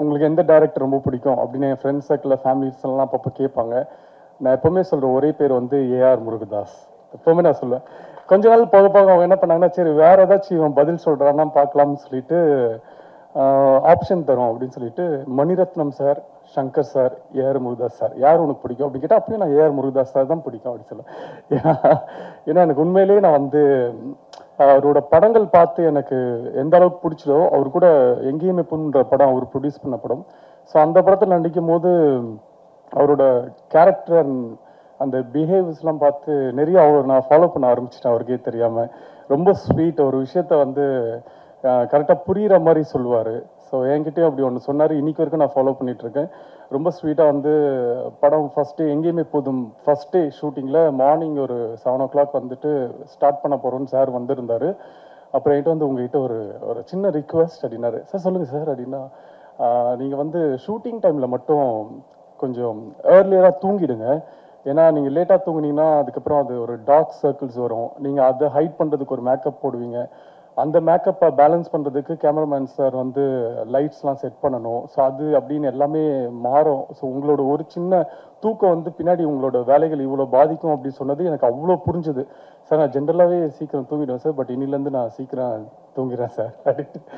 உங்களுக்கு எந்த டைரக்டர் ரொம்ப பிடிக்கும் அப்படின்னு என் ஃப்ரெண்ட்ஸ் சர்க்கிளில் ஃபேமிலிஸ் எல்லாம் அப்பப்போ கேட்பாங்க. நான் எப்போவுமே சொல்கிற ஒரே பேர் வந்து ஏஆர் முருகதாஸ். எப்போவுமே நான் சொல்லுவேன். கொஞ்ச நாள் போக போக அவங்க என்ன பண்ணாங்கன்னா, சரி வேறு ஏதாச்சும் இவன் பதில் சொல்கிறான்னா பார்க்கலாம்னு சொல்லிட்டு ஆப்ஷன் தரும் அப்படின்னு சொல்லிட்டு Maniratnam sir, Shankar sir, AR Murugadoss sir யார் உனக்கு பிடிக்கும் அப்படின்னு கேட்டால் அப்பயும் நான் ஏஆர் முருகதாஸ் சார் தான் பிடிக்கும் அப்படின்னு சொல்லுவேன். ஏன்னா ஏன்னா எனக்கு உண்மையிலேயே நான் வந்து அவரோட படங்கள் பார்த்து எனக்கு எந்த அளவுக்கு பிடிச்சதோ, அவர் கூட எங்கேயுமே பொண்ணுன்ற படம் அவர் ப்ரொடியூஸ் பண்ண படம். ஸோ அந்த படத்தில் நடிக்கும் போது அவரோட கேரக்டர் அந்த பிஹேவியர்ஸ்லாம் பார்த்து நிறைய அவர் நான் ஃபாலோ பண்ண ஆரம்பிச்சிட்டேன் அவருக்கே தெரியாமல். ரொம்ப ஸ்வீட், ஒரு விஷயத்த வந்து கரெக்டாக புரிகிற மாதிரி சொல்லுவார். ஸோ என்கிட்டயும் அப்படி ஒன்று சொன்னார். இன்னைக்கு வரைக்கும் நான் ஃபாலோ பண்ணிகிட்ருக்கேன். ரொம்ப ஸ்வீட்டாக வந்து படம் ஃபஸ்ட்டு எங்கேயுமே போதும் ஃபஸ்ட் டே ஷூட்டிங்கில் மார்னிங் ஒரு 7 o'clock வந்துட்டு ஸ்டார்ட் பண்ண போகிறோன்னு சார் வந்திருந்தார். அப்புறம் என்கிட்ட வந்து உங்ககிட்ட ஒரு ஒரு சின்ன ரிக்வெஸ்ட் அப்படின்னாரு. சார் சொல்லுங்கள் சார் அப்படின்னா, நீங்கள் வந்து ஷூட்டிங் டைமில் மட்டும் கொஞ்சம் ஏர்லியராக தூங்கிடுங்க. ஏன்னா நீங்கள் லேட்டாக தூங்குனீங்கன்னா அதுக்கப்புறம் அது ஒரு டார்க் சர்க்கிள்ஸ் வரும். நீங்கள் அதை ஹைட் பண்ணுறதுக்கு ஒரு மேக்கப் போடுவீங்க. அந்த மேக்கப்பை பேலன்ஸ் பண்ணுறதுக்கு கேமராமேன் சார் வந்து லைட்ஸ்லாம் செட் பண்ணணும். ஸோ அது அப்படின்னு எல்லாமே மாறும். ஸோ உங்களோட ஒரு சின்ன தூக்கம் வந்து பின்னாடி உங்களோட வேலைகள் இவ்வளோ பாதிக்கும் அப்படின்னு சொன்னது எனக்கு அவ்வளோ புரிஞ்சுது. சார் நான் ஜென்ரலாகவே சீக்கிரம் தூங்கிடுவேன் சார், பட் இன்னிலேருந்து நான் சீக்கிரம் தூங்கிடுறேன் சார் அப்படின்ட்டு